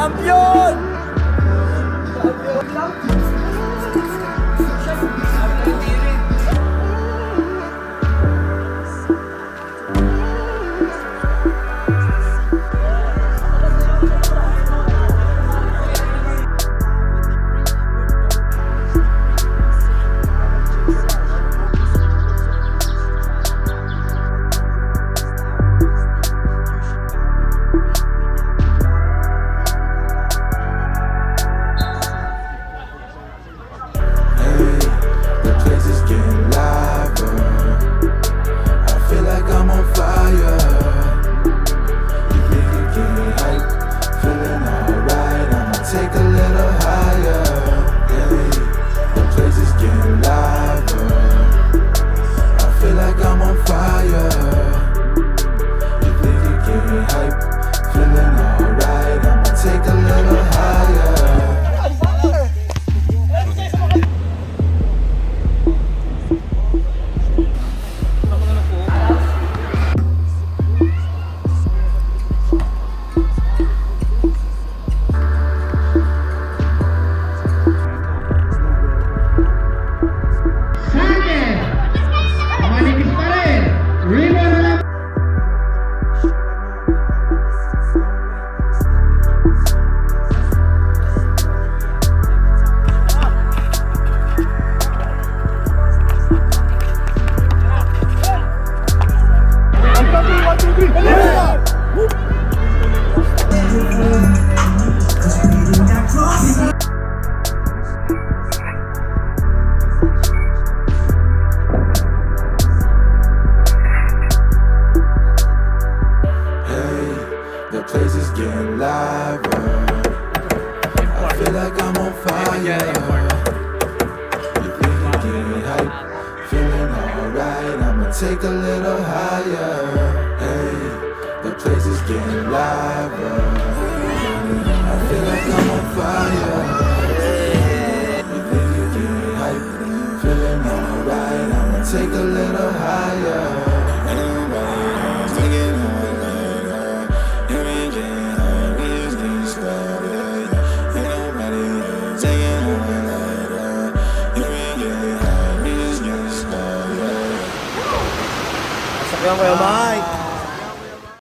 Champion! The place is getting liver. I feel like I'm on fire. You think you're getting hype, feeling alright. I'ma take a little higher. Hey, the place is getting liver. I feel like I'm on fire. You think you're getting hype, feeling alright. I'ma take a little higher. Sakyan kayo, Mike.